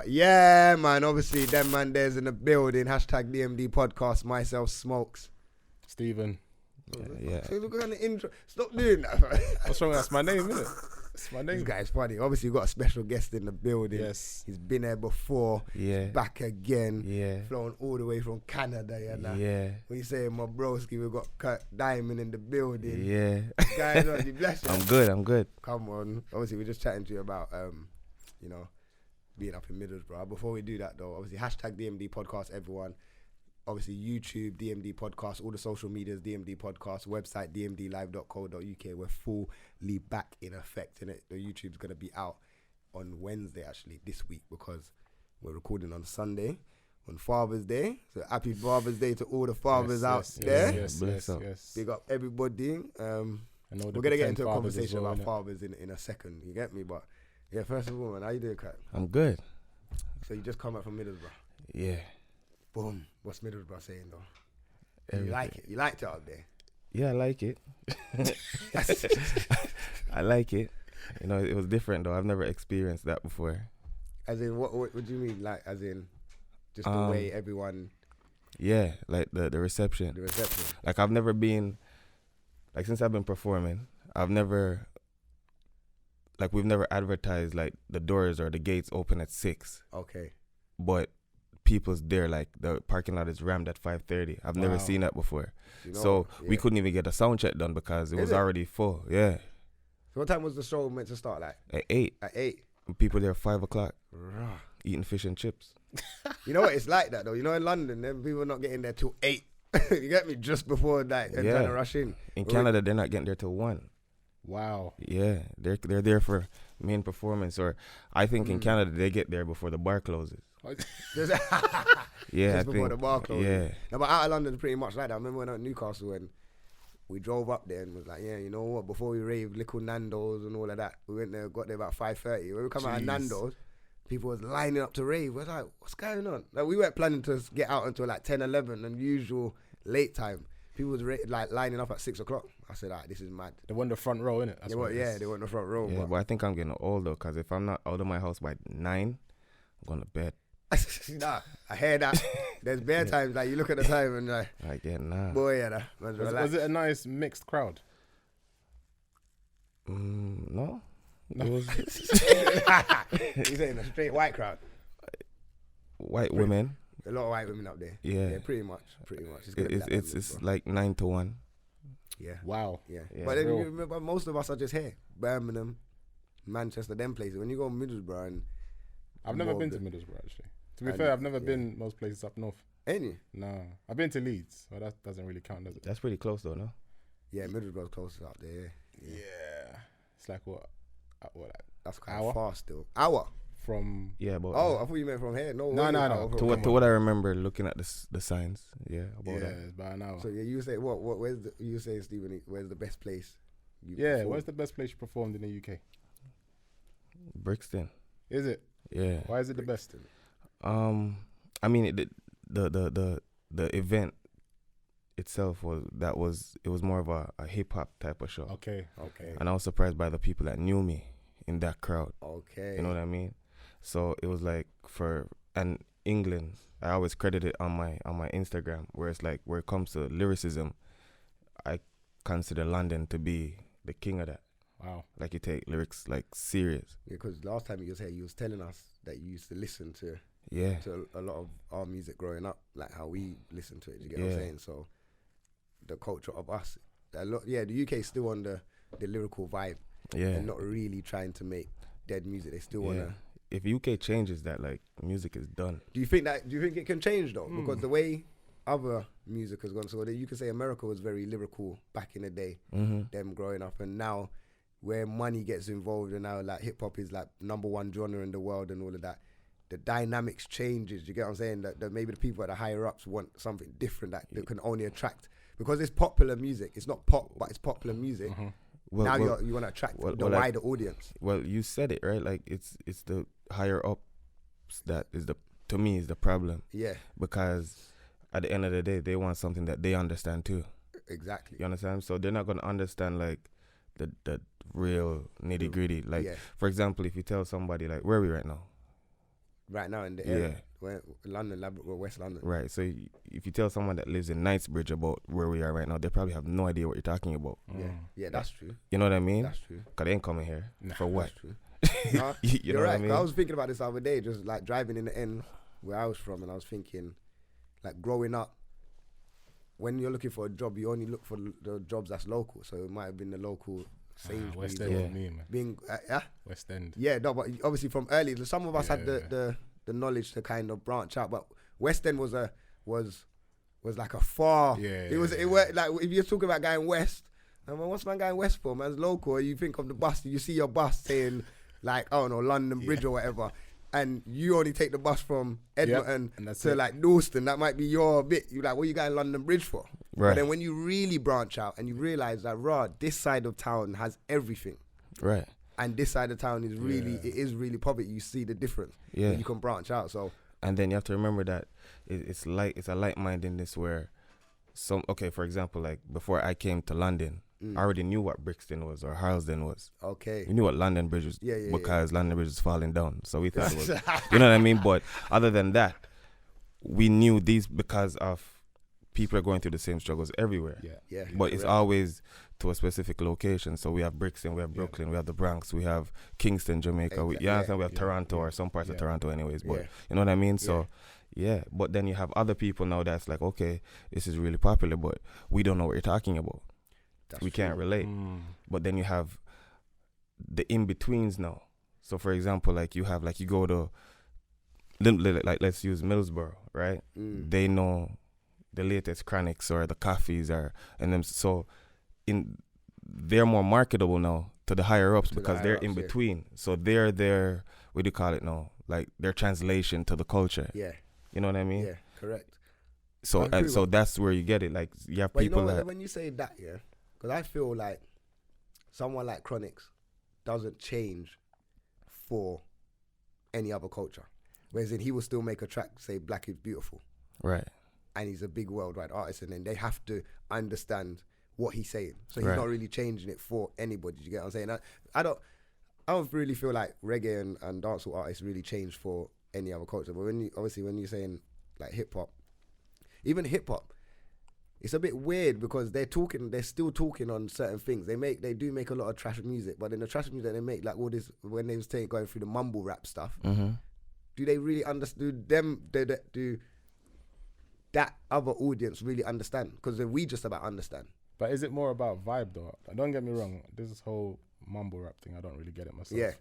Yeah, man. Obviously, them man there's in the building. Hashtag DMD podcast. Myself, Smokes. Stephen. Yeah. So look at the intro. Stop doing that, man. What's wrong? That's my name, isn't it? It's my name. This guy's funny. Obviously, we've got a special guest in the building. Yes. He's been there before. Yeah. He's back again. Yeah. Flown all the way from Canada. Yeah. When you say my broski, we've got Kirk Diamond in the building. Yeah. Guys, you bless you. I'm good. Come on. Obviously, we're just chatting to you about, being up in Middlesbrough. Before we do that, though, obviously, hashtag DMD podcast, everyone. Obviously, YouTube, DMD podcast, all the social medias, DMD podcast, website, dmdlive.co.uk. We're fully back in effect, innit? The YouTube's going to be out on Wednesday, actually, this week, because we're recording on Sunday, on Father's Day. So happy Father's Day to all the fathers out there. Yes. Big up everybody. We're going to get into a conversation about fathers in a second, you get me? But, yeah, first of all, man, how you doing, Kat? I'm good. So you just come back from Middlesbrough? Yeah. Boom. What's Middlesbrough saying, though? Everything. You like it? You liked it out there? Yeah, I like it. I like it. You know, it was different, though. I've never experienced that before. As in, what do you mean? Like, as in, just the way everyone... Yeah, like the reception. The reception. Like, I've never been... Like, since I've been performing, I've never... Like, we've never advertised, like, the doors or the gates open at 6. Okay. But people's there, like, the parking lot is rammed at 5:30. I've never seen that before. You know So we couldn't even get a sound check done because it was already full. Yeah. So what time was the show meant to start, like? At 8. At 8? And people there at 5 o'clock eating fish and chips. You know what? It's like that, though. You know, in London, them people are not getting there till 8. You get me? Just before, like, and trying to rush in. In Canada, they're not getting there till 1. Wow. Yeah, they're there for main performance, or I think in Canada they get there before the bar closes. Just before the bar closes. Yeah. No, but out of London, pretty much like that. I remember when I was at Newcastle and we drove up there and was like, yeah, you know what? Before we raved, little Nando's and all of that, we went there, got there about 5:30. When we come out of Nando's, people was lining up to rave. We're like, what's going on? Like, we weren't planning to get out until like 10, 11, and usual late time. People was like lining up at 6 o'clock. I said, this is mad. They won the front row, innit? They were in the front row. Yeah, but I think I'm getting old though, because if I'm not out of my house by 9, I'm going to bed. Nah, I hear that. There's bare times like you look at the time and like, nah. Boy, yeah, was it a nice mixed crowd? No. It was you saying a straight white crowd? White women. A lot of white women up there. Yeah, pretty much. It's like 9 to 1. Yeah. Wow. Yeah. But then you remember, most of us are just here. Birmingham, Manchester, them places. When you go to Middlesbrough and... I've never been to Middlesbrough, actually. To be fair, I've never been most places up north. Ain't you? No. I've been to Leeds, but that doesn't really count, does it? That's pretty close though, no? Yeah, Middlesbrough's closer up there. Yeah. It's like what? That's kind of far still. Hour? From... Yeah, but... Oh, I thought you meant from here. No. To what I remember looking at the signs. Yeah, about that. It's about an hour. So you say, you say, Stephen, where's the best place you performed? Where's the best place you performed in the UK? Brixton. Is it? Yeah. Why is it the best? I mean, the event itself was more of a hip hop type of show. Okay. And I was surprised by the people that knew me in that crowd. Okay. You know what I mean? So it was like and England, I always credit it on my Instagram, where it's like, where it comes to lyricism, I consider London to be the king of that. Wow. Like, you take lyrics like serious. Yeah, because last time you was here, you was telling us that you used to listen to a lot of our music growing up, like how we listen to it. Do you get what I'm saying? So the culture of us, the UK is still on the lyrical vibe. Yeah. And not really trying to make dead music. They still want to... If UK changes that, like, music is done. Do you think it can change though? Because the way other music has gone, so you can say America was very lyrical back in the day, them growing up, and now where money gets involved, and now like hip hop is like #1 genre in the world and all of that, the dynamics changes. You get what I'm saying? That maybe the people at the higher ups want something different that can only attract, because it's popular music. It's not pop, but it's popular music. You want to attract the wider audience. Well, you said it, right? Like, it's the higher ups that is to me is the problem. Yeah. Because at the end of the day, they want something that they understand too. Exactly. You understand? So they're not going to understand like the real nitty gritty. Like, for example, if you tell somebody like, where are we right now? right now in the area. Where London, Labrador, West London. Right. So if you tell someone that lives in Knightsbridge about where we are right now, they probably have no idea what you're talking about. Yeah, that's true. You know what I mean? That's true. Because they ain't coming here for what? That's true. Nah, you know right. what I mean? I was thinking about this the other day, just like driving in the end where I was from, and I was thinking, like growing up, when you're looking for a job, you only look for the jobs that's local. So it might have been the local Sainsbury's. West End with me, man. Being, West End. Yeah, no, but obviously from early, some of us had the knowledge to kind of branch out, but West End was like a far. It was like if you're talking about going west, I mean, what's man going west for? Man's local. Or you think of the bus, you see your bus saying like, I don't know, London Bridge or whatever, and you only take the bus from Edmonton to like Dalston. That might be your bit. You like, what you going London Bridge for? Right. But then when you really branch out and you realize that, this side of town has everything. Right. And this side of town is really, it is really poverty. You see the difference. Yeah. You can branch out. So. And then you have to remember that it's a light-mindedness where for example, like before I came to London, I already knew what Brixton was or Harlesden was. Okay. We knew what London Bridge was because London Bridge was falling down. So we thought it was, you know what I mean? But other than that, we knew these because of people are going through the same struggles everywhere. Yeah. But it's always to a specific location. So we have Brixton, we have Brooklyn, we have the Bronx, we have Kingston, Jamaica. We have Toronto or some parts of Toronto anyways. But you know what I mean? So but then you have other people now that's like, okay, this is really popular, but we don't know what you're talking about. We can't relate. But then you have the in-betweens now. So for example, like you go to, like let's use Middlesbrough, right? They know the latest Chronics or the Coffees so they're more marketable now to the higher ups because they're in between. So they're their, what do you call it now? Like their translation to the culture. Yeah. You know what I mean? Yeah, correct. So so that's where you get it. Like you have people you know that when you say that, because I feel like someone like Chronics doesn't change for any other culture. Whereas he will still make a track, say Black is Beautiful. Right. And he's a big worldwide artist, and then they have to understand what he's saying. So he's not really changing it for anybody. Do you get what I'm saying? I don't really feel like reggae and dancehall artists really change for any other culture. But when you're saying like hip hop, even hip hop, it's a bit weird because they're still talking on certain things. They do make a lot of trash music, but in the trash music they make, like all this, when they was going through the mumble rap stuff, do they really understand them? Do that other audience really understand? Because we just about understand. But is it more about vibe though? Don't get me wrong, this whole mumble rap thing, I don't really get it myself. Yeah.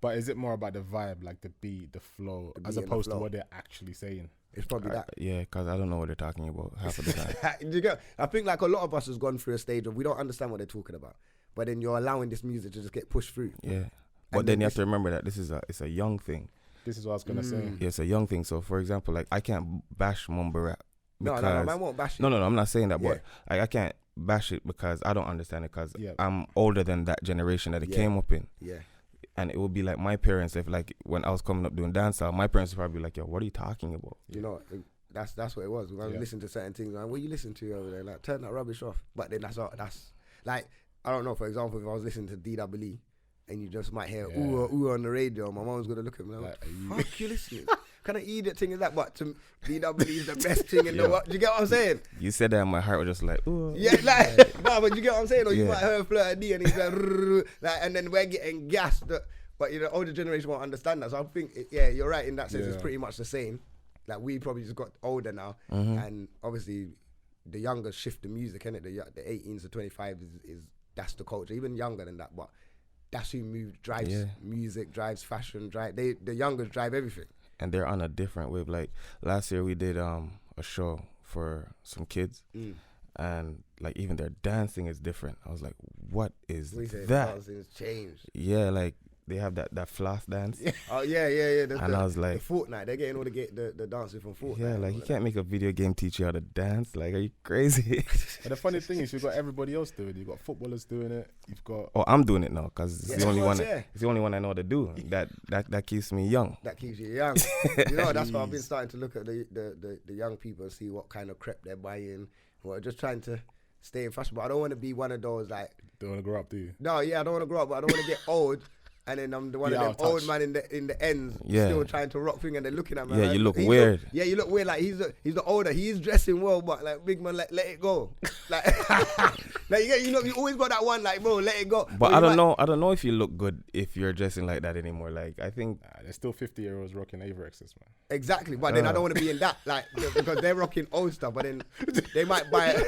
But is it more about the vibe, like the beat, the flow, as opposed to what they're actually saying? It's probably that. Yeah, because I don't know what they're talking about half of the time. I think like a lot of us has gone through a stage of we don't understand what they're talking about. But then you're allowing this music to just get pushed through. Yeah. But then you have to remember that it's a young thing. This is what I was going to say. Yeah, it's a young thing. So for example, like I can't bash mumble rap. No, man won't bash it. No, I'm not saying that, but like, I can't bash it because I don't understand it because I'm older than that generation that it came up in. Yeah. And it would be like my parents, if like when I was coming up doing dancehall, my parents would probably be like, yo, what are you talking about? You know, that's what it was. When I was listening to certain things, like, what you listen to over there? Like, turn that rubbish off. But then that's like, I don't know, for example, if I was listening to DWE and you just might hear ooh on the radio, my mom's going to look at me like, fuck you listening? Kind of idiot thing is that, but to DWE is the best thing in the world. Do you get what I'm saying? You said that and my heart was just like, ooh. Yeah, like, no, but you get what I'm saying? Or you might hear Fleur D and he's like, and then we're getting gassed. But the older generation won't understand that. So I think, you're right in that sense. It's pretty much the same. Like we probably just got older now, and obviously the younger shift the music, innit? The 18s to 25 is that's the culture. Even younger than that, but that's who drives music, drives fashion, the youngers drive everything. And they're on a different wave. Like last year we did a show for some kids, and like even their dancing is different. I was like, what is that? Dancing's changed. Yeah, like they have that floss dance. Oh yeah. And I was like, the Fortnite. They're getting all the dancing from Fortnite. Yeah, like you can't make a video game teach you how to dance. Like, are you crazy? And the funny thing is, you've got everybody else doing it. You've got footballers doing it. You've got. Oh, I'm doing it now because it's the only one. It's the only one I know how to do. That keeps me young. That keeps you young. You know, that's why I've been starting to look at the young people and see what kind of crap they're buying. Or just trying to stay in fashion. But I don't want to be one of those like. Don't want to grow up, do you? No, I don't want to grow up, but I don't want to get old. and then I'm the one of them old man in the ends, still trying to rock thing, and they're looking at me. Yeah, like, you look weird. You look weird. Like he's the older. He's dressing well, but like big man, like let it go. Like, like you always got that one, like bro, let it go. But I don't know if you look good if you're dressing like that anymore. Like I think there's still 50-year-olds rocking Averexes, man. Exactly, but then I don't want to be in that, like because they're rocking old stuff, but then they might buy.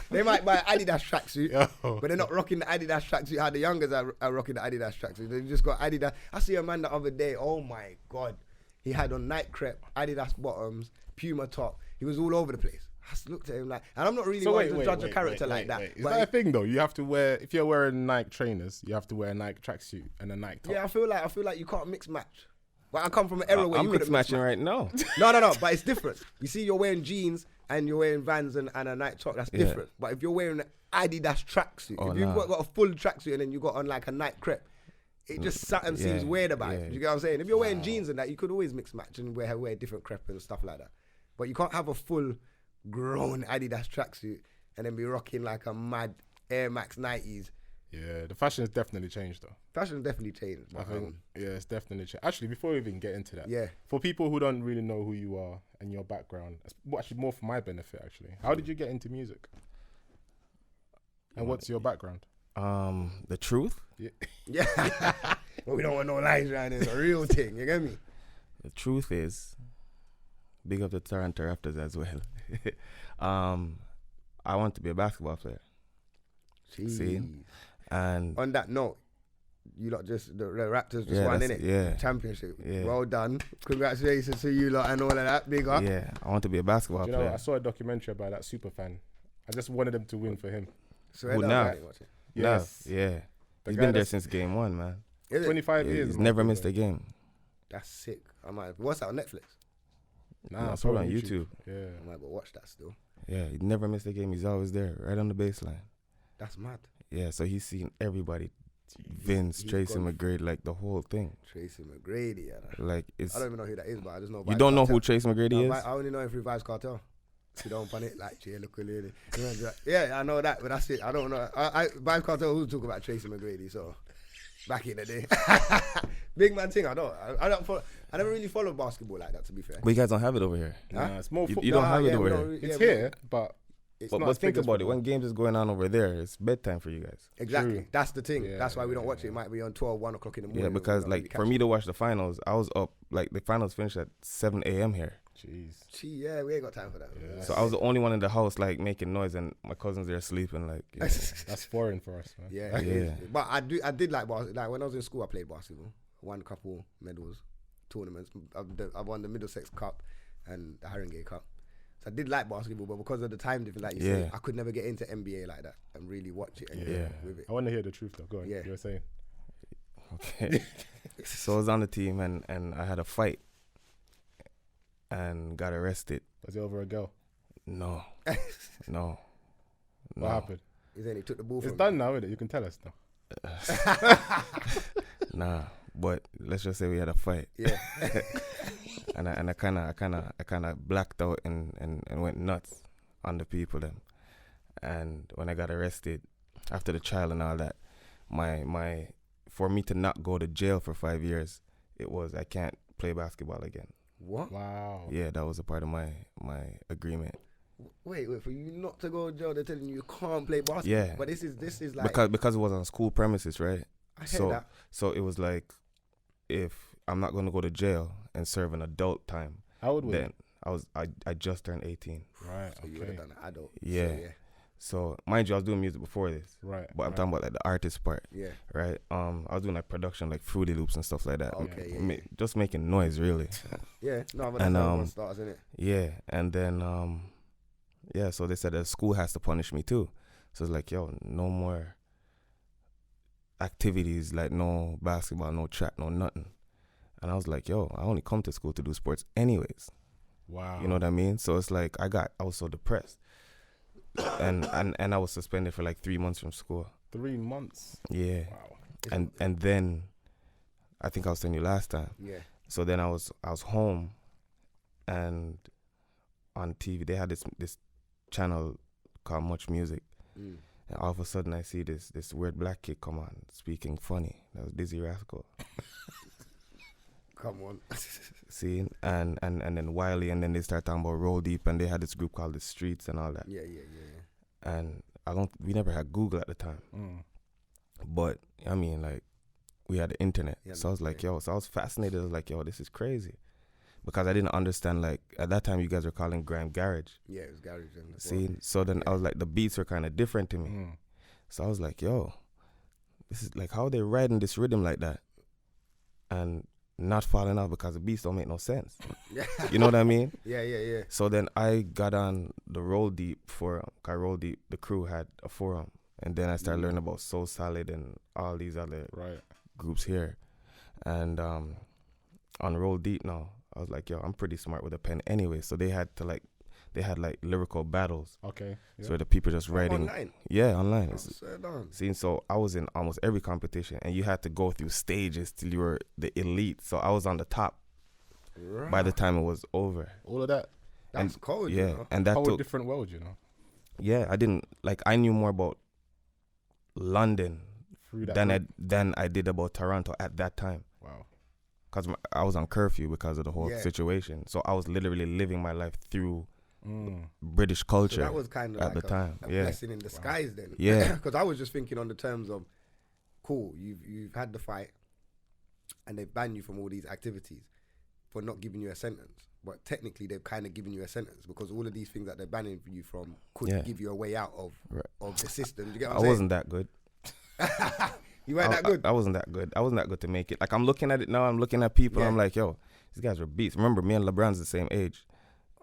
They might buy an Adidas tracksuit, but they're not rocking the Adidas tracksuit how the youngers are rocking the Adidas tracksuit. They just got Adidas. I see a man the other day, oh my God. He had on night crepe, Adidas bottoms, Puma top. He was all over the place. I just looked at him like, and I'm not really one to judge a character like that. Is that a thing though? You have to wear, if you're wearing Nike trainers, you have to wear a Nike tracksuit and a Nike top. Yeah, I feel like you can't mix match. But I come from an era where you couldn't mix matching right now. No, but it's different. You see, you're wearing jeans and you're wearing Vans and a Nike top. That's different. But if you're wearing an Adidas tracksuit, if you've got a full tracksuit and then you got on like a Nike crepe, it just something seems weird about it. You get what I'm saying? If you're wearing jeans and that, you could always mix match and wear different crepe and stuff like that. But you can't have a full grown Adidas tracksuit and then be rocking like a mad Air Max 90s. Yeah, the fashion has definitely changed though. Fashion definitely changed. I think, it's definitely changed. Actually, before we even get into that, for people who don't really know who you are and your background, actually more for my benefit actually. How did you get into music? And what's your background? The truth? Yeah. Well, we don't want no lies around here. It's a real thing, you get me? The truth is, big up the Toronto Raptors as well. I want to be a basketball player. Jeez. See? And on that note, you lot the Raptors just won, innit? Yeah. Championship. Yeah. Well done. Congratulations to you lot and all of that. Big up. Yeah, I want to be a basketball player. You know, I saw a documentary about that super fan. I just wanted them to win for him. So who now? Yes. No, yeah. He's been there since game one, man. 25 years. He's never missed a game. That's sick. What's that on Netflix? Nah, it's probably on YouTube. Yeah. I might go watch that still. Yeah, he never missed a game. He's always there, right on the baseline. That's mad. Yeah, so he's seen everybody. Vince, Tracy McGrady, like the whole thing. Tracy McGrady, yeah. Like it's. I don't even know who that is, but I just know. You don't know who Tracy McGrady is? I only know him through Vibes Cartel. You don't panic like Lyrically. Yeah, I know that, but that's it. I don't know. Vibes Cartel who talk about Tracy McGrady, so back in the day. Big man thing, I never really follow basketball like that, to be fair. But you guys don't have it over here. Nah, it's more you don't have it over here. It's here, but but think about it. When games is going on over there, it's bedtime for you guys. Exactly. True. That's the thing. That's why we don't watch it. It might be on 12, 1 o'clock in the morning. Yeah, because like for me to watch the finals, I was up, like the finals finished at 7 a.m. here. Jeez. Yeah, we ain't got time for that. Yeah, so I was the only one in the house like making noise, and my cousins there sleeping. Like that's foreign for us, man. Yeah. But I did like basketball. Like when I was in school, I played basketball. Won a couple medals, tournaments. I won the Middlesex Cup and the Haringey Cup. So I did like basketball, but because of the time difference, like you say, I could never get into NBA like that and really watch it. And with it. I want to hear the truth though. Go on. Yeah. You were saying. Okay. So I was on the team and I had a fight and got arrested. Was it over a girl? No. No. What happened? He said he took the ball from It's done now, isn't it? You can tell us now. Nah, but let's just say we had a fight. Yeah. and I kind of blacked out and went nuts on the people then. And when I got arrested after the trial and all that, my for me to not go to jail for 5 years, it was I can't play basketball again. What? Wow. Yeah, that was a part of my agreement. Wait, for you not to go to jail, they're telling you can't play basketball. Yeah. But this is like because it was on school premises, right? I heard that. So it was like, if I'm not gonna go to jail and serve an adult time, how old were you? Then I just turned 18. Right. So you would have done an adult. Yeah. So mind you, I was doing music before this. Right. But I'm talking about like the artist part. Yeah. Right. I was doing like production, like Fruity Loops and stuff like that. Okay. Yeah. Just making noise, really. Yeah. No, but that's how it starts, isn't it? Yeah. And then so they said the school has to punish me too. So it's like, yo, no more activities, like no basketball, no track, no nothing. And I was like, yo, I only come to school to do sports anyways. Wow. You know what I mean? So it's like I was so depressed. and I was suspended for like 3 months from school. 3 months? Yeah. Wow. And then I think I was telling you last time. Yeah. So then I was home, and on TV they had this channel called Much Music. And all of a sudden, I see this weird black kid come on speaking funny. That was Dizzy Rascal. Come on. See, and then Wiley, and then they start talking about Roll Deep, and they had this group called The Streets and all that. Yeah. And we never had Google at the time. But, I mean, like, we had the internet. Yeah, so I was like, yo, so I was fascinated. I was like, yo, this is crazy. Because I didn't understand, like, at that time, you guys were calling grime garage. Yeah, it was garage. See, so then I was like, the beats were kind of different to me. So I was like, yo, this is like, how are they riding this rhythm like that? And not falling out because the beats don't make no sense. You know what I mean? Yeah. So then I got on the Roll Deep forum. Roll Deep, the crew had a forum. And then I started learning about Soul Solid and all these other groups here. And on Roll Deep now, I was like, yo, I'm pretty smart with a pen anyway. So they had lyrical battles. Okay. Yeah. So the people just writing. Online? Yeah, online. See, so I was in almost every competition, and you had to go through stages till you were the elite. So I was on the top by the time it was over. All of that. That's cold, yeah. You know? And that whole different world, you know. Yeah, I knew more about London than I did about Toronto at that time. Wow. Because I was on curfew because of the whole situation. So I was literally living my life through British culture. So that was kind of at like the time. a blessing in disguise then. Yeah. Because I was just thinking on the terms of, cool, you've had the fight and they've banned you from all these activities for not giving you a sentence. But technically they've kind of given you a sentence because all of these things that they're banning you from could give you a way out of the system. Do you get what I'm saying? I wasn't that good. You weren't that good? I wasn't that good. I wasn't that good to make it. Like, I'm looking at it now. I'm looking at people. I'm like, yo, these guys are beasts. Remember, me and LeBron's the same age.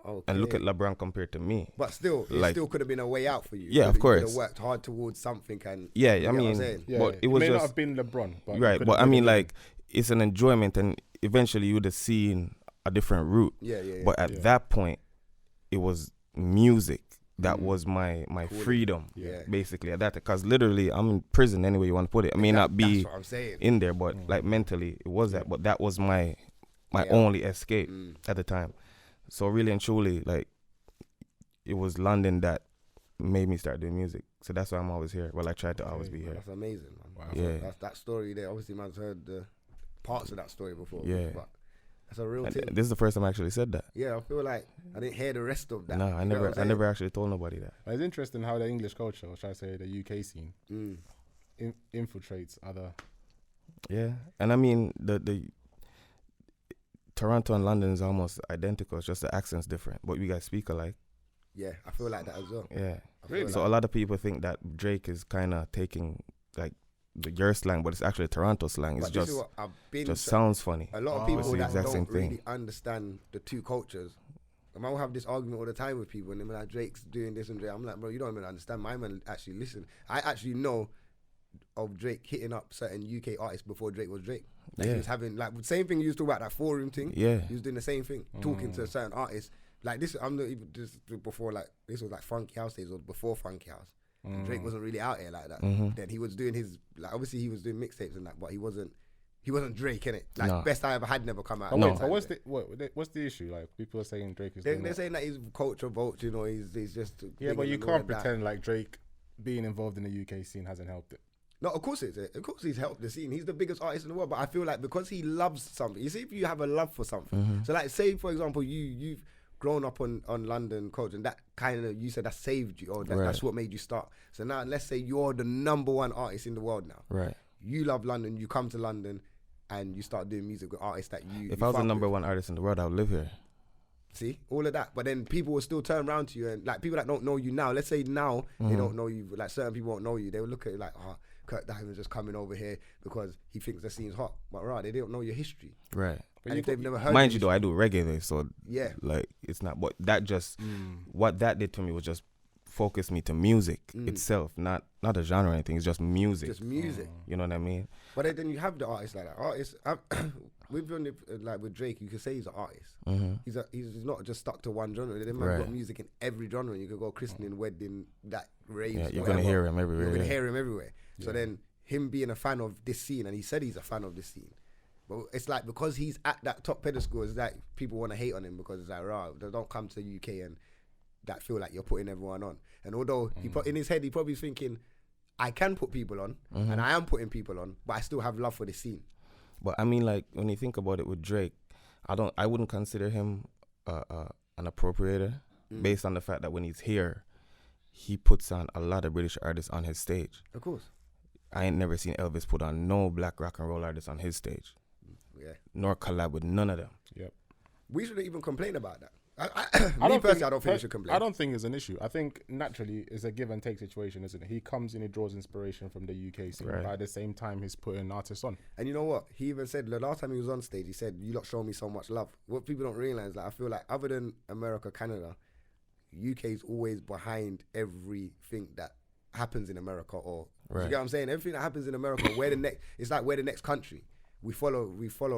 Okay. And look at LeBron compared to me. But still, it still could have been a way out for you. Yeah, of course. You could have worked hard towards something. And I mean, but it was may just, not have been LeBron. But right, but I mean, like, it's an enjoyment, and eventually you would have seen a different route. Yeah. But at that point, it was music. That was my freedom, basically, at that. Because literally, I'm in prison anyway you want to put it. I may not be in there, but like mentally, it was that. But that was my only escape at the time. So really and truly, like, it was London that made me start doing music. So that's why I'm always here. Well, I tried to always be here. That's amazing, man. Wow. Yeah. That's that story there. Obviously, man's heard the parts of that story before. Yeah. But that's a real thing. This is the first time I actually said that. Yeah, I feel like I didn't hear the rest of that. No, I never actually told nobody that. It's interesting how the English culture, or should I say the UK scene, infiltrates other. Yeah, and I mean the Toronto and London is almost identical. It's just the accent's different, but you guys speak alike. Yeah, I feel like that as well. Yeah, really. So a lot of people think that Drake is kind of taking like your slang, but it's actually Toronto slang. It's just sounds funny. A lot of people that don't really understand the two cultures. I will have this argument all the time with people, and they're like, Drake's doing this and Drake. I'm like, bro, you don't even understand. My man actually listen. I actually know of Drake hitting up certain UK artists before Drake was Drake. Like he was having like the same thing you used to talk about, that forum thing. Yeah, he was doing the same thing, talking to certain artists. Like this, I'm not even just before, like this was like Funky House days or before Funky House. Drake wasn't really out here like that. Then he was doing his, like, obviously he was doing mixtapes and that, but he wasn't Drake, innit? Like Best I Ever Had never come out. But what's the issue? Like, people are saying Drake is. They're saying that he's culture vulture, you know. He's just. Yeah, but you can't pretend like Drake being involved in the UK scene hasn't helped it. No, of course he's helped the scene. He's the biggest artist in the world, but I feel like because he loves something. You see, if you have a love for something, so like, say for example, you've grown up on London culture, and that kind of, you said that saved you, or that's what made you start. So now let's say you're the #1 artist in the world now. Right. You love London, you come to London and you start doing music with artists that you. If I was the #1 artist in the world, I would live here. See, all of that. But then people will still turn around to you, and like people that don't know you now, let's say now they don't know you, like certain people won't know you. They will look at you like, Kirk Diamond's just coming over here because he thinks the scene's hot. But they don't know your history. Right. And if they've never heard, mind you though, I do reggae, so yeah, like it's not. But that just what that did to me was just focus me to music itself, not a genre or anything. It's just music. Just music. You know what I mean? But then you have the artists like that. Artists, we've done it, like with Drake. You could say he's an artist. He's not just stuck to one genre. They might got music in every genre. You could go christening, wedding, that rave. Yeah, you're gonna hear him everywhere. You're gonna hear him everywhere. So then him being a fan of this scene, and he said he's a fan of this scene. But it's like because he's at that top pedestal, it's like people want to hate on him because it's like, they don't come to the UK and that feel like you're putting everyone on. And although he put in his head, he probably thinking, I can put people on, and I am putting people on, but I still have love for the scene. But I mean, like, when you think about it with Drake, I wouldn't consider him an appropriator based on the fact that when he's here, he puts on a lot of British artists on his stage. Of course. I ain't never seen Elvis put on no black rock and roll artists on his stage. Yeah. Nor collab with none of them. Yep. We shouldn't even complain about that. I don't think we should complain. I don't think it's an issue. I think naturally it's a give and take situation, isn't it? He comes in, he draws inspiration from the UK scene, but at the same time he's putting artists on. And you know what? He even said the last time he was on stage, he said, "You lot show me so much love." What people don't realize, like, I feel like other than America, Canada, UK is always behind everything that happens in America. Or you get what I'm saying? Everything that happens in America, it's like we're the next country. We follow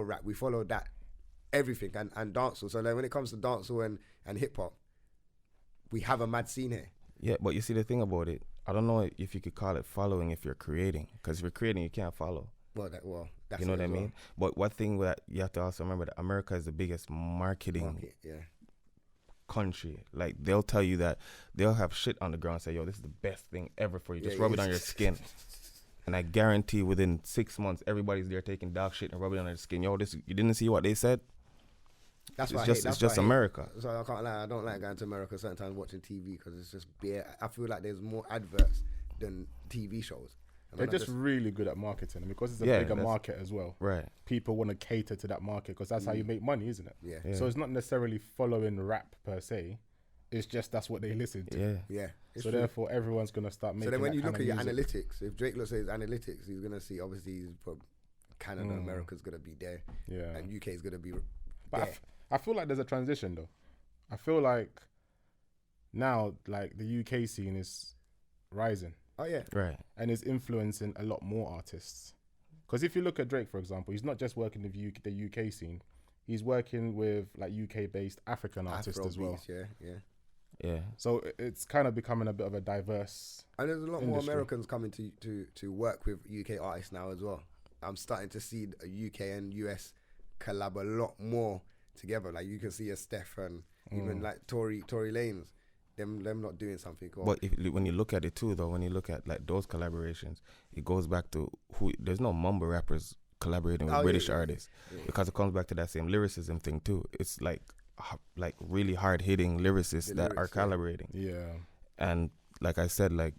rap, we follow that. Everything and dancehall. So like when it comes to dancehall and hip hop, we have a mad scene here. Yeah, but you see the thing about it, I don't know if you could call it following if you're creating, because if you're creating, you can't follow. That's you know what I mean. But one thing that you have to also remember that America is the biggest marketing country. Like they'll tell you that they'll have shit on the ground and say, "Yo, this is the best thing ever for you. Just rub it on your skin." And I guarantee within 6 months, everybody's there taking dog shit and rubbing it on their skin. Yo, you didn't see what they said? That's why it's just America. So I can't lie. I don't like going to America certain times watching TV because it's just beer. I feel like there's more adverts than TV shows. They're just really good at marketing, and because it's a bigger market as well. Right. People want to cater to that market because that's how you make money, isn't it? Yeah. So it's not necessarily following rap per se. It's just that's what they listen to. Yeah. So therefore, everyone's gonna start making. So then, when you look at your music. analytics, if Drake looks at his analytics, he's gonna see obviously he's put Canada, America's gonna be there, and UK is gonna be. But I feel like there's a transition though. I feel like now, like the UK scene is rising. Oh yeah, right, and is influencing a lot more artists. Because if you look at Drake, for example, he's not just working with the UK scene. He's working with like UK-based African artists as well. Yeah. So it's kind of becoming a bit of a diverse. And there's a lot more Americans coming to work with UK artists now as well. I'm starting to see a UK and US collab a lot more together. Like you can see a Steph and even like Tory Lanez, them not doing something. But when you look at it too, though, when you look at like those collaborations, it goes back to there's no mumble rappers collaborating with British artists because it comes back to that same lyricism thing too. It's like really hard hitting lyricists that are collaborating. Yeah. And like I said, like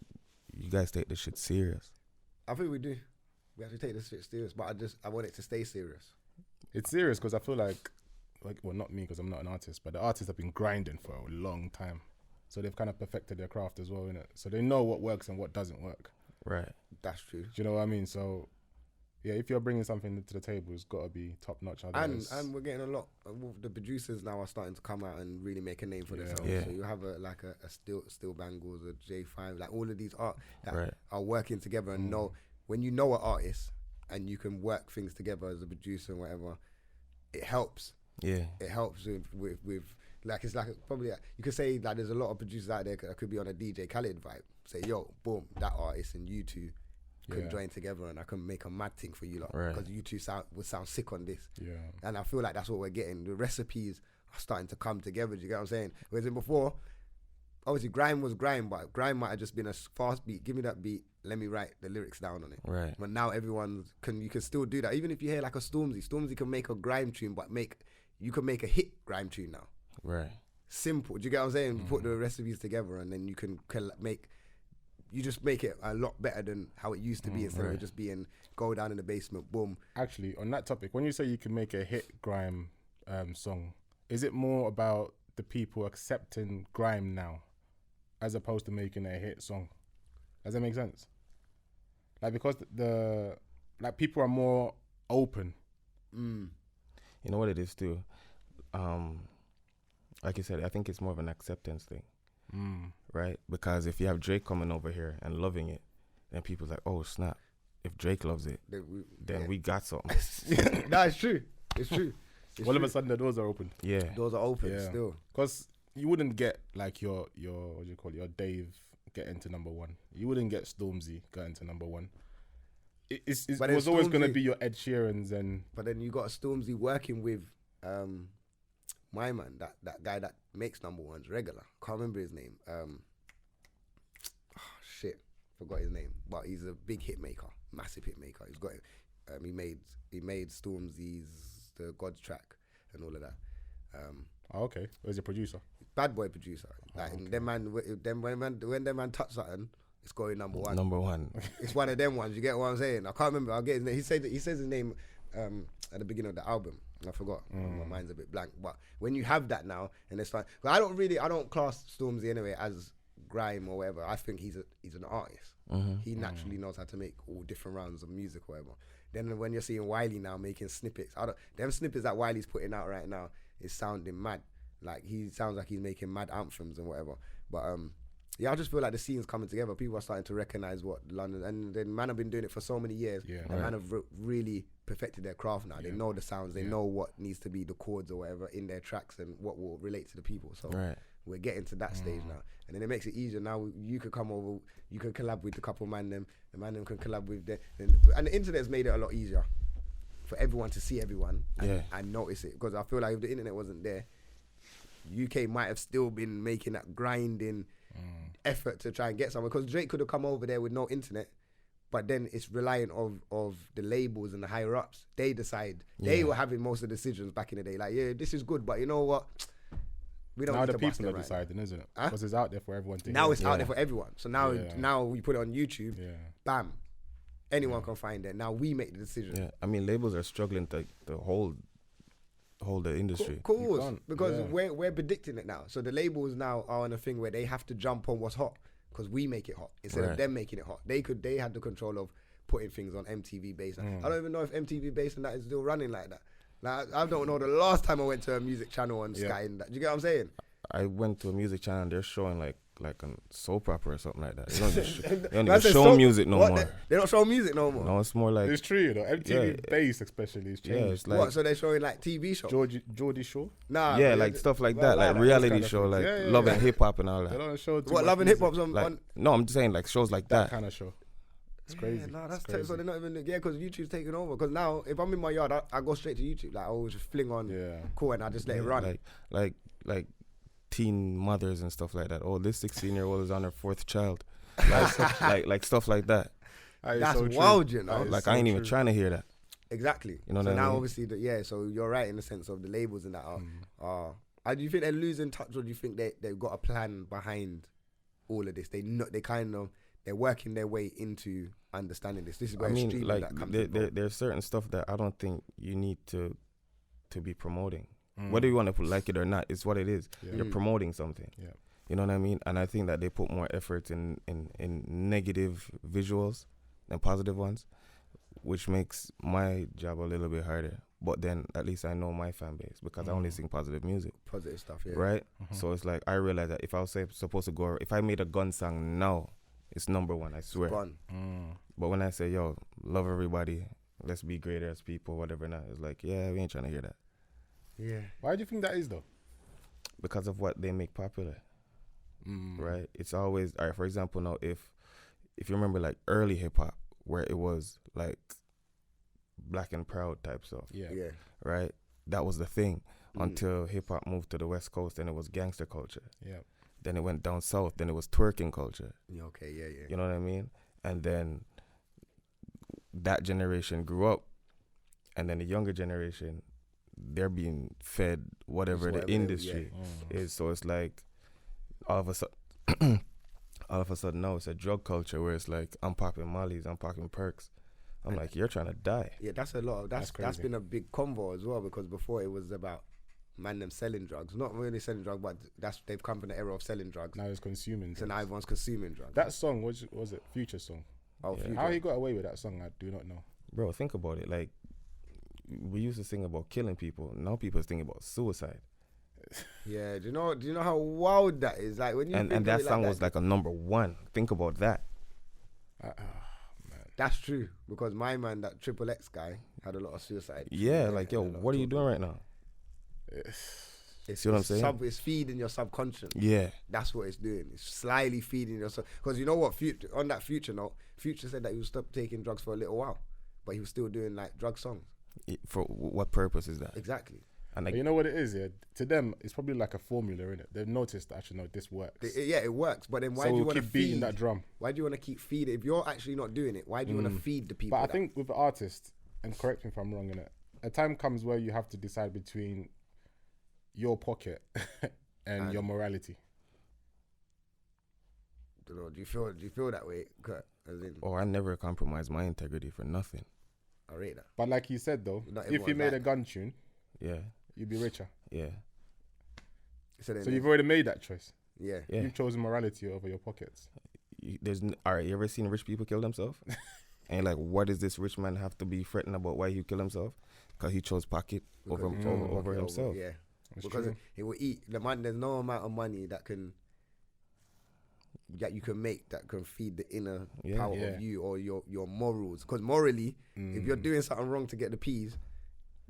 you guys take this shit serious. I think we do. We have to take this shit serious, but I want it to stay serious. It's serious because I feel like well, not me because I'm not an artist, but the artists have been grinding for a long time. So they've kind of perfected their craft as well, innit? So they know what works and what doesn't work. Right. That's true. Do you know what I mean? So yeah, if you're bringing something to the table, it's got to be top notch. And we're getting a lot. The producers now are starting to come out and really make a name for themselves. Yeah. So you have a Still Bangles, a J5, like all of these art that are working together and know when you know an artist and you can work things together as a producer and whatever, it helps. Yeah, it helps with like it's like probably you could say like there's a lot of producers out there that could be on a DJ Khaled vibe. Say yo, boom, that artist and you two can join together and I can make a mad thing for you lot because you two would sound sick on this. Yeah, and I feel like that's what we're getting. The recipes are starting to come together. Do you get what I'm saying? Whereas before, obviously grime was grime, but grime might have just been a fast beat. Give me that beat. Let me write the lyrics down on it. Right. But now you can still do that. Even if you hear like a Stormzy can make a grime tune, but you can make a hit grime tune now. Right. Simple. Do you get what I'm saying? You put the recipes together and then you can just make it a lot better than how it used to be instead of just being go down in the basement, boom. Actually, on that topic, when you say you can make a hit grime song, is it more about the people accepting grime now as opposed to making a hit song? Does that make sense? Like because people are more open. You know what it is too? Like you said, I think it's more of an acceptance thing. Right? Because if you have Drake coming over here and loving it, then people's like, oh snap, if Drake loves it, then we got something. No, it's true. It's true. All of a sudden the doors are open. Yeah. Doors are open still. Because you wouldn't get like your what do you call it, your Dave getting to number one. You wouldn't get Stormzy getting to number one. It was always going to be your Ed Sheerans and... But then you got a Stormzy working with my man, that guy that makes number ones regular. Can't remember his name. Shit. forgot his name, but he's a big hit maker, massive hit maker. He's got he made Stormzy's The God's track and all of that. Okay. Where's the producer? Bad boy producer. Like them man, when them man touch something, it's going number one. Number one. It's one of them ones. You get what I'm saying? I can't remember. I'll get his name. He says his name at the beginning of the album. I forgot. My mind's a bit blank. But when you have that now, and it's like, I don't class Stormzy anyway as grime or whatever. I think he's an artist. He naturally knows how to make all different rounds of music or whatever. Then when you're seeing Wiley now making snippets, them snippets that Wiley's putting out right now is sounding mad. Like he sounds like he's making mad anthems and whatever. But I just feel like the scene's coming together. People are starting to recognize what London, and then man have been doing it for so many years. And man have really perfected their craft now. They know the sounds, they know what needs to be the chords or whatever in their tracks and what will relate to the people. So we're getting to that stage now, and then it makes it easier. Now you could come over, you can collab with a couple man them, the man them can collab with them, and the internet's made it a lot easier for everyone to see everyone and notice it. Because I feel like if the internet wasn't there, UK might have still been making that grinding effort to try and get somewhere. Because Drake could have come over there with no internet, but then it's reliant of the labels and the higher ups. They decide. They were having most of the decisions back in the day. Like, this is good, but you know what? We don't. Now the people are deciding, isn't it? Because it's out there for everyone to now hear. It's out there for everyone. So now we put it on YouTube. Bam, anyone can find it. Now we make the decision. Yeah, I mean, labels are struggling to hold the industry. Of course, because we're predicting it now. So the labels now are on a thing where they have to jump on what's hot because we make it hot instead of them making it hot. They had the control of putting things on MTV Base. I don't even know if MTV Base and that is still running like that. Like, I don't know the last time I went to a music channel on Sky and that. Do you get what I'm saying? I went to a music channel and they're showing like a soap opera or something like that. They don't even show music no more. They don't show music no more. No, it's more like... It's true, you know. MTV Base especially is changed. Yeah, it's like... What, so they're showing like TV shows? Geordie Shore? Nah. Yeah, like stuff like that. Like reality show, like Love and Hip Hop and all that. They don't show what, Love and Hip Hop's on... No, I'm just saying like shows like that. That kind of show. It's crazy. That's crazy. So they're not even... Yeah, because YouTube's taking over. Because now, if I'm in my yard, I go straight to YouTube. Like, I always just fling on cool and I just let it run. Like teen mothers and stuff like that. Oh, this 16-year-old is on her 4th child. Like stuff like that. That's so wild, you know. Like, I ain't even trying to hear that. Exactly. You know so what I mean? Now, obviously, so you're right in the sense of the labels and that are... do you think they're losing touch, or do you think they've got a plan behind all of this? They're working their way into understanding this. This is where streaming that comes from. There's certain stuff that I don't think you need to be promoting. Whether you want to like it or not, it's what it is. You're promoting something. Yeah. You know what I mean? And I think that they put more effort in negative visuals than positive ones, which makes my job a little bit harder. But then at least I know my fan base because I only sing positive music. Positive stuff, yeah. Right? So it's like I realize that if I was supposed to go, if I made a gun song now, it's number one, I swear. Gone. But when I say, yo, love everybody, let's be greater as people, whatever now, it's like, yeah, we ain't trying to hear that. Yeah. Why do you think that is though? Because of what they make popular. Right? It's always, all right, for example, now if you remember like early hip hop where it was like black and proud type stuff. Yeah. Right? That was the thing until hip hop moved to the West Coast and it was gangster culture. Yeah. Then it went down south, then it was twerking culture. Okay, yeah. You know what I mean? And then that generation grew up, and then the younger generation, they're being fed whatever the industry is. So it's like all of a sudden now it's a drug culture where it's like I'm popping mollies, I'm popping perks. I'm like, you're trying to die. Yeah, that's a lot. That's been a big convo as well, because before it was about man them selling drugs. Not really selling drugs, but they've come from the era of selling drugs. Now it's consuming drugs. So now everyone's consuming drugs. That song, was it Future song? Oh, Future. How he got away with that song, I do not know. Bro, think about it. Like, we used to sing about killing people. Now people are thinking about suicide. Yeah, do you know how wild that is? Like when you and that song was like a number one. Think about that. Man. That's true, because my man, that Triple X guy, had a lot of suicide. Yeah, like, yo, what are you doing right now? See what I'm saying? It's feeding your subconscious. Yeah. That's what it's doing. It's slyly feeding your because you know what? On that Future note, Future said that he would stop taking drugs for a little while, but he was still doing like drug songs. For what purpose is that? Exactly. And you know what it is, yeah? To them, it's probably like a formula, innit? They've noticed that actually, no, this works. It works. But then why do you want to keep beating that drum? Why do you want to keep feeding? If you're actually not doing it, why do you want to feed the people? But I think with the artist, and correct me if I'm wrong, innit? A time comes where you have to decide between your pocket and your morality. Don't know. Do you feel that way, Kurt? I never compromise my integrity for nothing. I rate that. But like you said though, if you made a gun tune, you'd be richer. Yeah. So you've already made that choice. Yeah. You've chosen morality over your pockets. Alright, you ever seen rich people kill themselves? And like, what does this rich man have to be fretting about why he killed himself? Because he chose pocket over himself. Yeah. Because it will eat the man. There's no amount of money that you can make that can feed the inner power of you or your morals. Because morally, if you're doing something wrong to get the peas,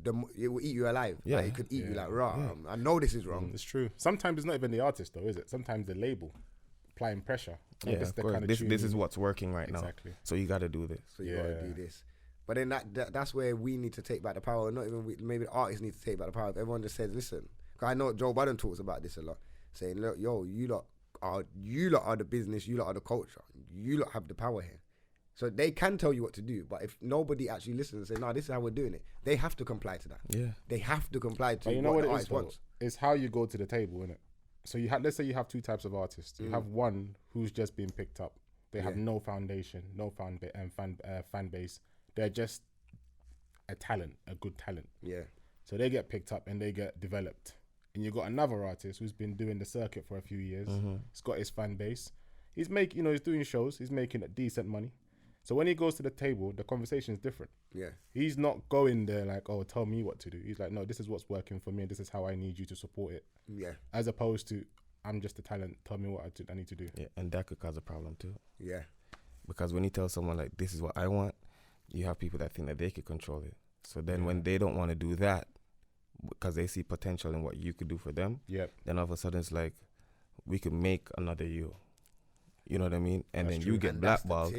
it will eat you alive. Yeah. Like, it could eat you like raw. I know this is wrong. It's true. Sometimes it's not even the artist though, is it? Sometimes the label applying pressure. Like of course. This is what's working right now. So you got to do this. So you got to do this. But then that's where we need to take back the power. Not even maybe the artists need to take back the power. If everyone just says, listen, because I know Joe Budden talks about this a lot, saying, look, yo, you lot are the business, you lot are the culture, you lot have the power here. So they can tell you what to do, but if nobody actually listens and say, no, this is how we're doing it, they have to comply to that. Yeah. They have to comply to you know what the the artist wants. It's how you go to the table, innit? So let's say you have two types of artists. You have one who's just being picked up. They have no foundation, no fan base. They're just a good talent. Yeah. So they get picked up and they get developed. And you got another artist who's been doing the circuit for a few years. He's got his fan base. He's he's doing shows. He's making decent money. So when he goes to the table, the conversation is different. Yeah. He's not going there like, oh, tell me what to do. He's like, no, this is what's working for me. And this is how I need you to support it. Yeah. As opposed to, I'm just a talent. Tell me what I need to do. Yeah, and that could cause a problem too. Yeah. Because when you tell someone like, this is what I want, you have people that think that they could control it. So then when they don't want to do that, because they see potential in what you could do for them, then all of a sudden it's like, we could make another you. You know what I mean? And then you get blackballed.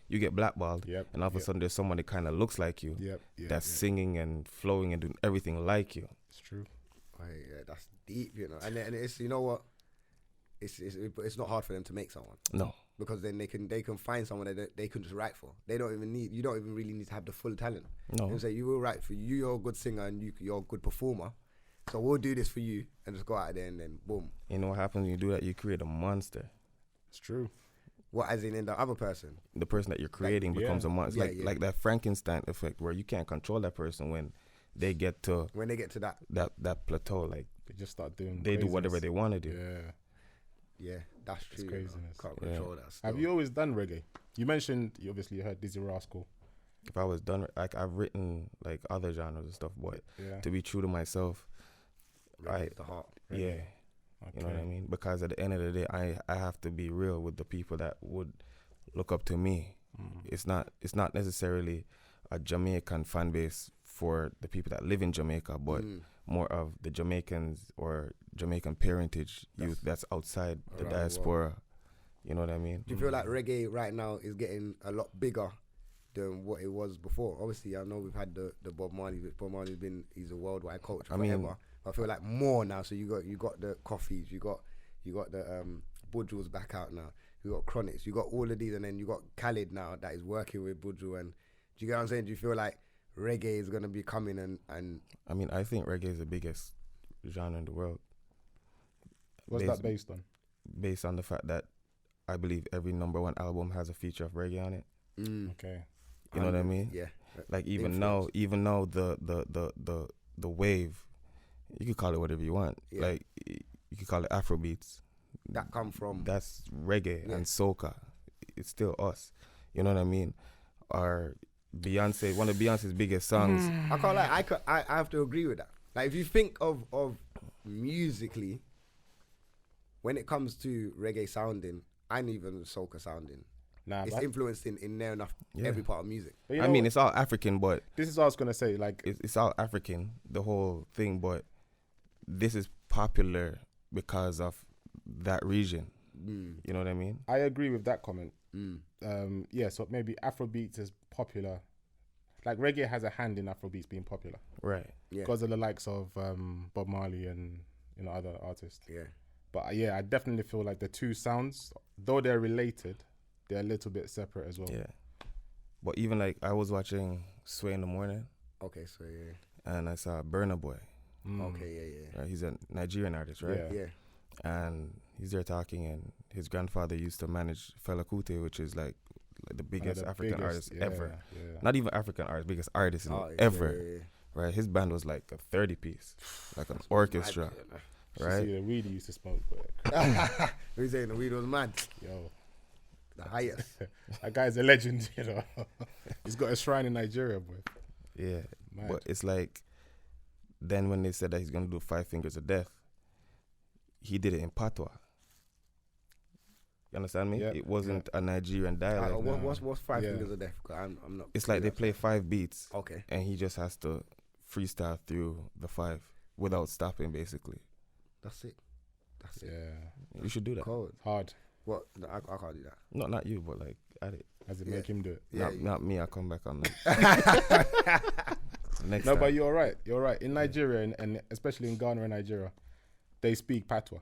You get blackballed, and all of a sudden there's someone that kind of looks like you, that's singing and flowing and doing everything like you. It's true. Yeah, that's deep, you know. And it's, you know what? It's not hard for them to make someone. No. Because then they can find someone that they can just write for. You don't even really need to have the full talent. No. You say, you will write for you, you're a good singer and you're a good performer. So we'll do this for you and just go out there and then boom. You know what happens when you do that? You create a monster. It's true. What, as in the other person? The person that you're creating becomes a monster. Like that Frankenstein effect where you can't control that person when they get to that plateau. Like they just start doing. They do whatever they want to do. Yeah, that's true. It's craziness. Can't control that stuff. Have you always done reggae? You mentioned you heard Dizzy Rascal. If I was done, like I've written like other genres and stuff, but to be true to myself, reggae the heart. Yeah. Okay. You know what I mean? Because at the end of the day, I have to be real with the people that would look up to me. It's not necessarily a Jamaican fan base for the people that live in Jamaica, but more of the Jamaicans or Jamaican parentage youth that's outside the diaspora. You know what I mean? Do you feel like reggae right now is getting a lot bigger than what it was before? Obviously, I know we've had the Bob Marley. Bob Marley's he's a worldwide culture forever. I feel like more now. So you got the Coffees, you got the Budjul's back out now. You got Chronics, you got all of these, and then you got Khalid now that is working with Budjul. And do you get what I'm saying? Do you feel like reggae is gonna be coming and? I mean, I think reggae is the biggest genre in the world. What's that based on? Based on the fact that I believe every #1 album has a feature of reggae on it. Okay. You know what I mean? Yeah. Like even now the wave, you could call it whatever you want. Yeah. Like you could call it Afrobeats. That come from. That's reggae and soca. It's still us. You know what I mean? Or Beyonce, one of Beyonce's biggest songs. I can't lie. I have to agree with that. Like if you think of musically, when it comes to reggae sounding and even soca sounding, it's influenced in near enough every part of music. I mean, it's all African, but this is what I was gonna say. Like it's all African, the whole thing, but this is popular because of that region. You know what I mean? I agree with that comment. So maybe Afrobeats is popular like reggae has a hand in Afrobeats being popular, Right. Yeah. because of the likes of Bob Marley and other artists. Yeah. But I definitely feel like the two sounds, though they're related, they're a little bit separate as well. Yeah. But even like I was watching Sway in the Morning, Okay, so yeah. and I saw Burna Boy. Okay, yeah. Right? He's a Nigerian artist, right? Yeah. Yeah. And he's there talking, and his grandfather used to manage Fela Kuti, which is like the biggest African artist ever. Yeah. Not even African artist, biggest artist Oh, ever. yeah. Right? His band was like a 30-piece, like an orchestra. Right? See, the weed he used to smoke, but Who's saying the weed was mad? yo, The highest. that guy's a legend, you know. He's got a shrine in Nigeria, boy. Yeah. Mad. But it's like, then when they said that he's going to do 5 Fingers of Death, he did it in patois. You understand me? Yeah. It wasn't a Nigerian dialect. What's 5 Fingers of Death? 'Cause I'm not. It's like they play 5 beats, Okay. and he just has to freestyle through the 5 without stopping, basically. That's it. Yeah, You should do that. Cold. hard. What? No, I can't do that. Not you, but like at it. As it Yeah. make him do it. Yeah, Not me. I come back on that. Next No, time. but you're right. You're right. In Nigeria, and especially in Ghana and Nigeria, they speak patois,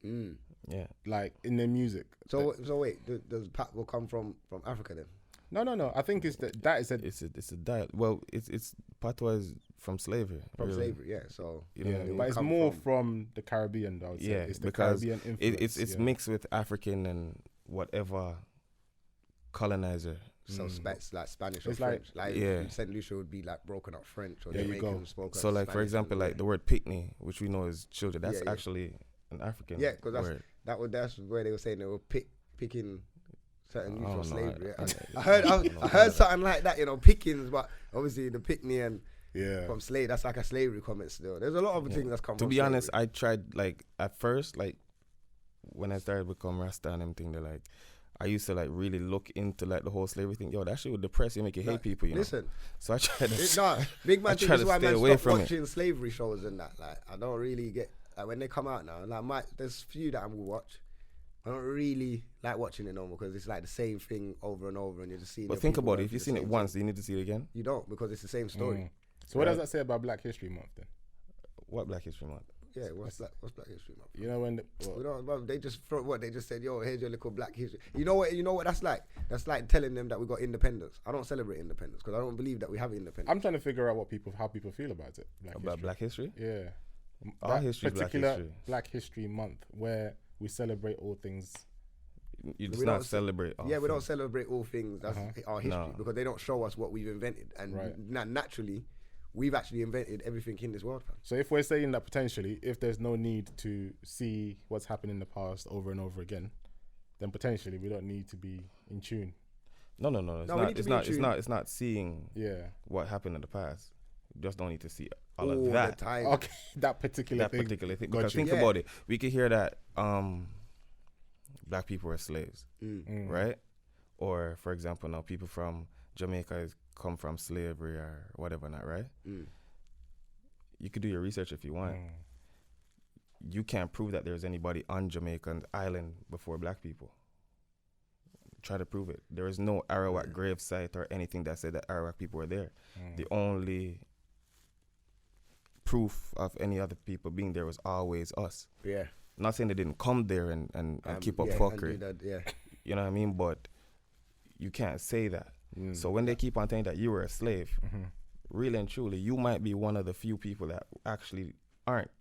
Mm. Yeah. like in their music. So wait, does Pat will come from Africa then? No. I think it's that is a It's a dialect. Well, it's patois is from slavery. From really. slavery, yeah. So You know what I mean? but it's come more from- from the Caribbean, though. I would say. Yeah, It's the because Caribbean influence. It's yeah. mixed with African and whatever colonizer. so like Spanish or It's like- French. Like Yeah. Saint Lucia would be like broken up French or There you Jamaican go. spoken So like for Spanish example, and- like the word picnic, which we know is children, that's Yeah, yeah. actually an African Yeah, 'cause word. that's where they were saying they were picking certain youth I from don't know. slavery. I I heard something like that, pickings, but obviously the picnic and Yeah. from slave, that's like a slavery comment still. There's a lot of things that's come To from be honest, slavery. I tried like at first, like when I started to become Rasta and everything, they're like, I used to like really look into like the whole slavery thing. Yo, that shit would depress you, make you hate people, you know. Listen, So I tried to. big man I think try this is to why stay man away stop from it. watching slavery shows and that. Like, I don't really get, like when they come out now, like there's few that I will watch. I don't really like watching it no more because it's like the same thing over and over and you're just seeing. But your think people about it. going If through you've the seen it same once, thing. do you need to see it again? You don't, because it's the same story. So what does that say about Black History Month then? What Black History Month? Yeah, what's Black History Month? You know when We don't, bro, they just they just said, yo, here's your little Black history. You know what that's like? That's like telling them that we got independence. I don't celebrate independence because I don't believe that we have independence. I'm trying to figure out how people feel about it. Black history? Yeah. Our That history is Black particular history. Black History Month where we celebrate all things. You just We not don't ce- celebrate. Yeah, we don't celebrate all things. That's our history No. because they don't show us what we've invented. And Right. naturally, we've actually invented everything in this world, fam. So if we're saying that potentially, if there's no need to see what's happened in the past over and over again, then potentially we don't need to be in tune. No. It's No, we not. need to It's be in not. It's tune. not. It's not seeing Yeah. what happened in the past. You just don't need to see all All of that. the time. Okay. That particular That thing. particular thing. Got Because you. think Yeah. about it. We could hear that black people were slaves, right? Or for example, now people from Jamaica come from slavery or whatever, not right? You could do your research if you want. You can't prove that there's anybody on Jamaican island before black people. Try to prove it. There is no Arawak grave site or anything that said that Arawak people were there. The only proof of any other people being there was always us. Yeah. Not saying they didn't come there and keep up yeah, fuckery. and do that, yeah. You know what I mean? But you can't say that. So when they keep on saying that you were a slave, really and truly, you might be one of the few people that actually aren't.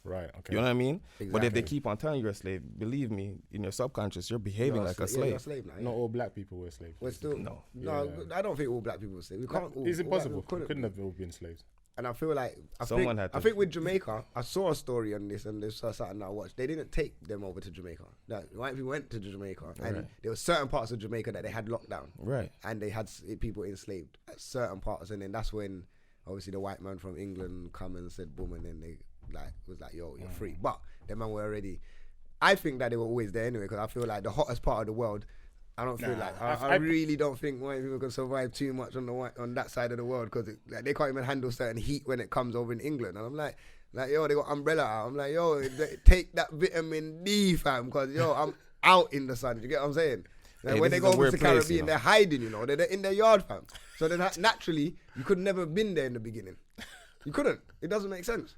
Right. Okay. You know what I mean? Exactly. But if they keep on telling you're a slave, believe me, in your subconscious, you're behaving like a Yeah, slave. you're a slave now. Not all black people were slaves. We're still No. no. Yeah. I don't think all black people were slaves. We can't. It's all black impossible. people Couldn't have all been slaves. And I feel like Someone had to- I think with Jamaica, I saw a story on this, and this was something I watched. They didn't take them over to Jamaica. No, white people went to Jamaica, and Right. there were certain parts of Jamaica that they had locked down, Right. and they had people enslaved at certain parts, and then that's when obviously the white man from England come and said boom, and then they was like, yo, you're free. But the man were already. I think that they were always there anyway, because I feel like the hottest part of the world. I don't feel like I really don't think white people can survive too much on that side of the world, because like, they can't even handle certain heat when it comes over in England. And I'm like yo, they got umbrella out. I'm like, yo, take that vitamin D, fam, because yo, I'm out in the sun. You get what I'm saying? Like when they go over to the Caribbean, they're hiding, you know. They're in their yard, fam. So then naturally, you could never have been there in the beginning. You couldn't. It doesn't make sense.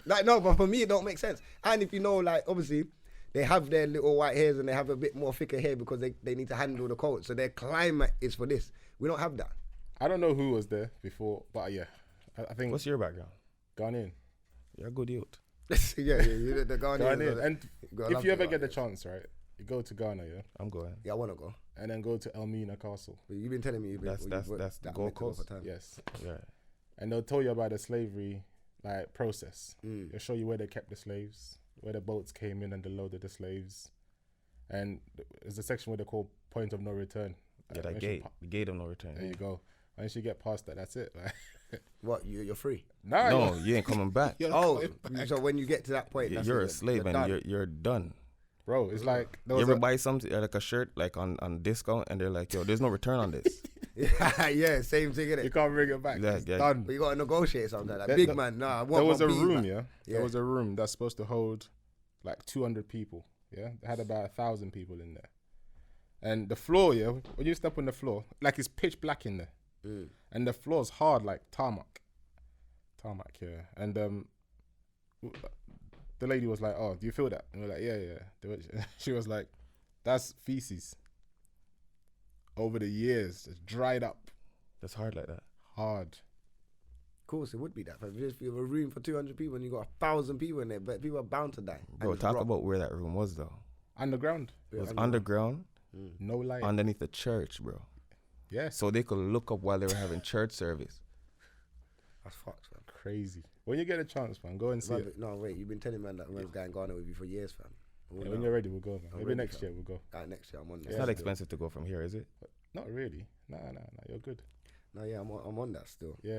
Like, no, but for me, it don't make sense. And if you know, like, obviously, they have their little white hairs and they have a bit more thicker hair because they need to handle the cold. So their climate is for this. We don't have that. I don't know who was there before, but yeah. I think... What's your background? Ghanaian. You're a good youth. yeah, the Ghanaian. And if you ever get the chance, right, you go to Ghana, yeah? I'm going. Yeah, I want to go. And then go to Elmina Castle. But you've been telling me that's the Gold Coast. Yes. Yeah. And they'll tell you about the slavery process. They'll show you where they kept the slaves, where the boats came in and they loaded the slaves. And there's a section where they call point of no return. Yeah, that gate. The gate of no return. There you go. Once you get past that, that's it. What, you're free? No, you ain't coming back. So when you get to that point, you're a slave and you're done. Bro, it's like... You ever buy something, like a shirt, like on discount, and they're like, yo, there's no return on this. Yeah, same thing, innit? You can't bring it back. It's done. But you got to negotiate something like that. Big man, nah, I want there was a room, man. Yeah? There was a room that's supposed to hold like 200 people, yeah? They had about 1,000 people in there. And the floor, yeah, when you step on the floor, like it's pitch black in there. And the floor's hard like tarmac. Tarmac, yeah. And the lady was like, oh, do you feel that? And we're like, yeah. She was like, that's feces. Over the years, it's dried up. That's hard like that. Hard. Of course, it would be that. If you have a room for 200 people and you got 1,000 people in there, but people are bound to die. Bro, talk about where that room was, though. Underground. It was underground. No light. Underneath the church, bro. Yeah. So they could look up while they were having church service. That's fucked, man. Crazy. When you get a chance, man, go and see it. No, wait. You've been telling me that man's going Ghana with you for years, fam. Yeah, when you're ready, we'll go, man. Maybe next year we'll go. Next year I'm on that. It's not expensive to go from here, is it? Not really. Nah. You're good. No, yeah, I'm on that still. Yeah.